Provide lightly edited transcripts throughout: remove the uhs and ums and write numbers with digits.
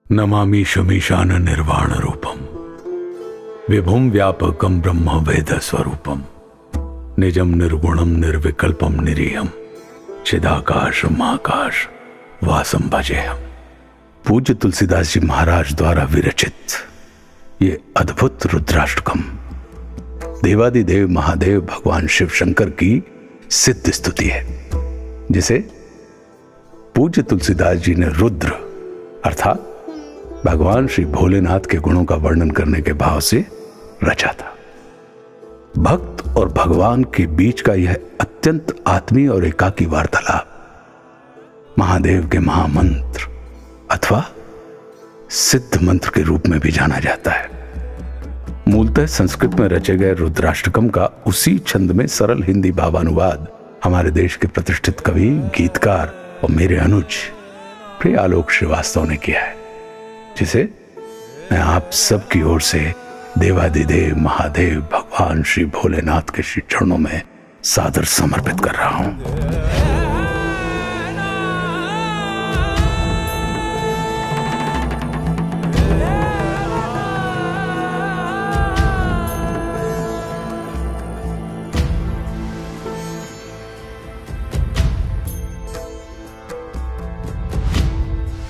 नमामि शमीशान निर्वाण रूपम विभुम व्यापकम ब्रह्म वेद स्वरूपम निजम निर्गुणम निर्विकल्पम निरीहम चिदाकाश महाकाश वासम भजेहम। पूज्य तुलसीदास जी महाराज द्वारा विरचित ये अद्भुत रुद्राष्टकम देवादिदेव महादेव भगवान शिव शंकर की सिद्ध स्तुति है, जिसे पूज्य तुलसीदास जी ने रुद्र अर्थात भगवान श्री भोलेनाथ के गुणों का वर्णन करने के भाव से रचा था। भक्त और भगवान के बीच का यह अत्यंत आत्मीय और एकाकी वार्तालाप महादेव के महामंत्र अथवा सिद्ध मंत्र के रूप में भी जाना जाता है। मूलतः संस्कृत में रचे गए रुद्राष्टकम का उसी छंद में सरल हिंदी भावानुवाद हमारे देश के प्रतिष्ठित कवि, गीतकार और मेरे अनुज प्रिय आलोक श्रीवास्तव ने किया है, जिसे मैं आप सबकी ओर से देवादिदेव महादेव भगवान श्री भोलेनाथ के श्री चरणों में सादर समर्पित कर रहा हूं।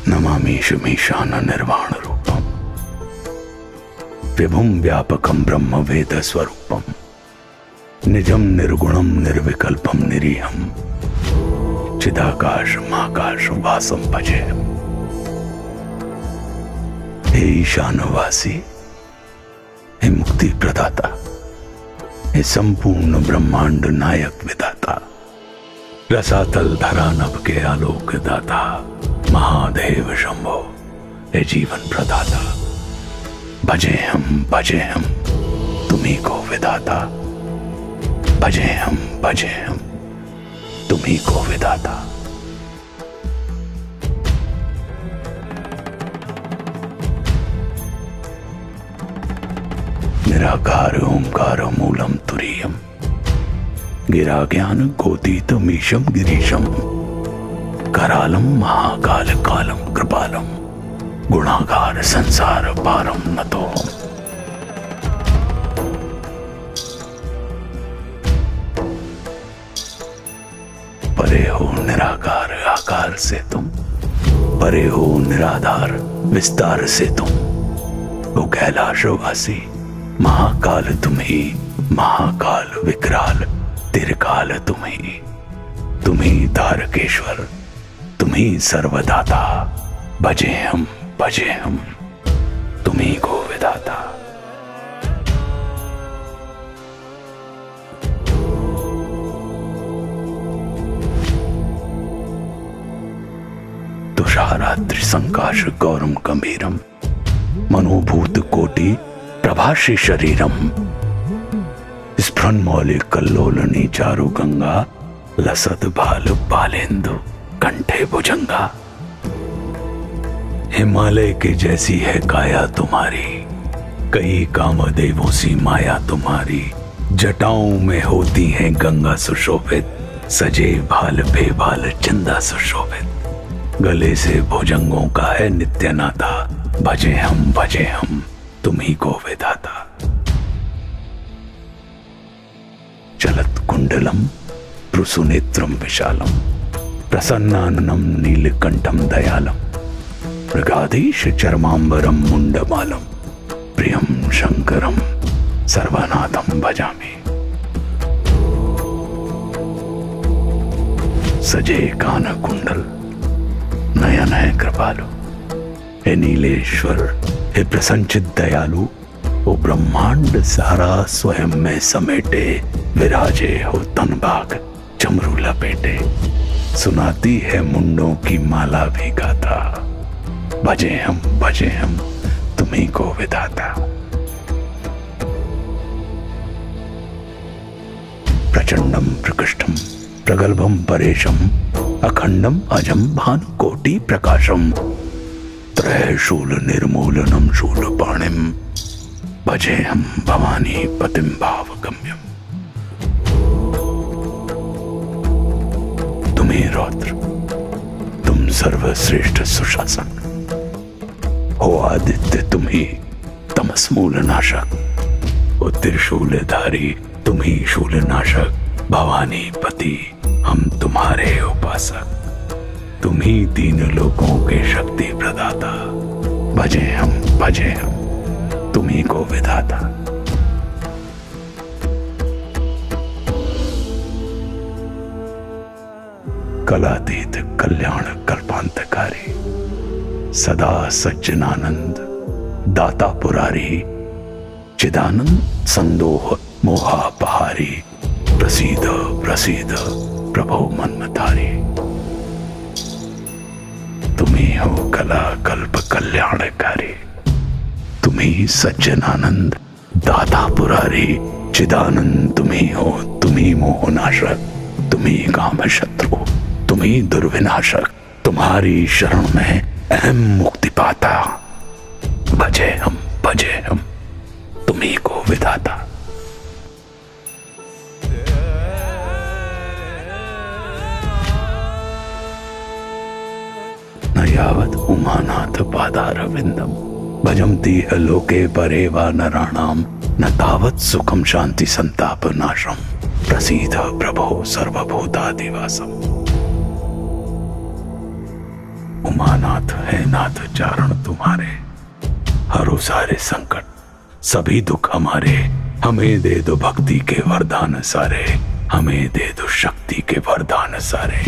नमामि शमीशान निर्वाण रूपम विभुम व्यापकम ब्रह्म वेद स्वरूपम निजम निर्गुणम निर्विकल्पम निरीहम चिदाकाश महाकाश वासम भजेहम। हे ईशानवासी, हे मुक्ति प्रदाता, हे संपूर्ण ब्रह्मांड नायक विधाता, रसातल धरा नभ के आलोक दाता महादेव शंभो, हे जीवन प्रदाता, भजे हम तुम्ही को विधाता, भजे हम तुम्ही को विधाता। निराकार ओंकार मूलम तुरीयम गिरा ज्ञान गोतीतमीशम गिरीशम करालम महाकाल कालम कृपालम गुणागार संसार पारम नतो। परे हो निराकार आकार से तुम, परे हो निराधार विस्तार से तुम, ओ कैलाशवासी महाकाल तुम ही, महाकाल विकराल तिरकाल तुम ही तारकेश्वर, तुम्ही सर्वदाता, भजे हम तुम्ही को विधाता। तुषाराद्रि संकाश गौरम गंभीरम मनोभूत कोटि प्रभाषी शरीरम स्फुरन्मौलि कल्लोलनी चारु गंगा लसत भाल बालेंदु कंठे भुजंगा। हिमालय के जैसी है काया तुम्हारी, कई कामदेवों सी माया तुम्हारी, जटाओं में होती है गंगा सुशोभित, सजे भाल बेभाल चंदा सुशोभित, गले से भुजंगों का है नित्य नाता, भजे हम तुम्ही को विधाता। चलत कुंडलम प्रुसुनेत्रम विशालम प्रसन्नाननम नीलकंठम दयालम मृगाधीश चर्मांबरम मुंडमालम प्रियम शंकरम सर्वनाथम भजामि। सजे कान कुंडल नयन है कृपालु, हे नीलेश्वर, हे प्रसन्नचित दयालु, वो ब्रह्मांड सारा स्वयं में समेटे, विराजे हो तन भाग चमरू लपेटे, सुनाती है मुंडों की माला भी गाथा, भजे हम तुम्ही को विधाता। प्रचंडम प्रकृष्टम प्रगल्भम परेशम अखंडम अजम भानुकोटि प्रकाशम त्रयशूल निर्मूलनम शूल पाणिम भजे हम भवानी पतिम भावगम्यम। तुम्हें रौद्र, तुम सर्वश्रेष्ठ सुशासक, हो आदित्य तुम ही, तमसमूल नाशक। ओ त्रिशूलधारी तुम ही शूलनाशक। भवानी पति हम तुम्हारे उपासक। तुम ही तीन लोकों के शक्ति प्रदाता। भजे हम तुम ही को विधाता। कलातीत कल्याण कल्पांतकारी, सदा सज्जनानंद दाता पुरारी। चिदानंद संदोह मोहापहारी। प्रसीद प्रसीद प्रभो मनमतारी। तुम्ही हो कला कल्प कल्याणकारी। तुम्ही सज्जनानंद दाता पुरारी। चिदानंद तुम्ही हो, तुम्ही मोहनाशक। तुम्ही काम शत्रु, तुम्ही दुर्विनाशक। तुम्हारी शरण में अहम मुक्ति पाता। भजे हम तुम्ही को विधाता। न यावत उमानाथ पादारविंदम भजन्ति लोके परे वा नराणाम। न तावत सुखम शांति संताप नाशम। प्रसीद प्रभो सर्वभूतादिवासम। उमानाथ है नाथ चारण तुम्हारे। हरो सारे संकट सभी दुख हमारे। हमें दे दो भक्ति के वरदान सारे। हमें दे दो शक्ति के वरदान सारे।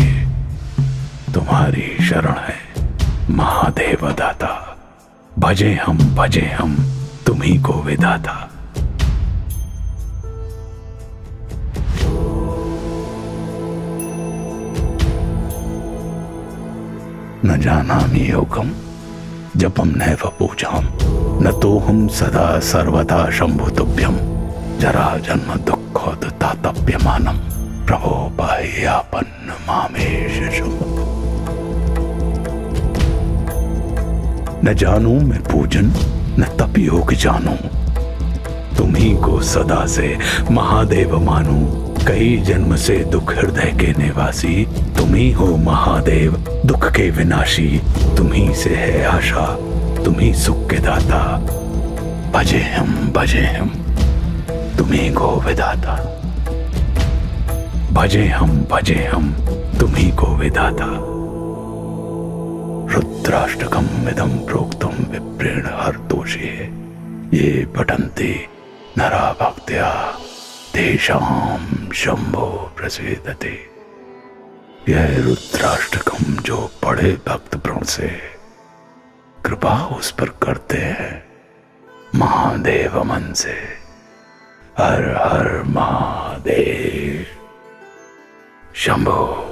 तुम्हारी शरण है महादेव दाता। भजे हम तुम्ही को विधाता। न जानामि योगम जपम नैव पूजाम। न तो हम सदा सर्वदा शंभु तुभ्यम। जरा जन्म दुःखोत्तातप्यमानम। प्रभो बाह्यापन्न मामेश शंभु। न जानू मैं पूजन न तप योग जानू। तुम्ही को सदा से महादेव मानू। कई जन्म से दुख हृदय के निवासी। तुम्ही हो महादेव दुख के विनाशी। तुम्ही से है आशा, तुम्ही सुख के दाता। भजे हम तुम्ही को विधाता। भजे हम तुम्ही को विधाता। रुद्राष्टकम इदं प्रोक्तम विप्रेण हरतोषे। ये पठन्ति नरा भक्त्या तेषां शंभो प्रसीदते। यह रुद्राष्टकम जो पढ़े भक्त प्रण से कृपा उस पर करते हैं महादेव मन से। हर हर महादेव शंभो।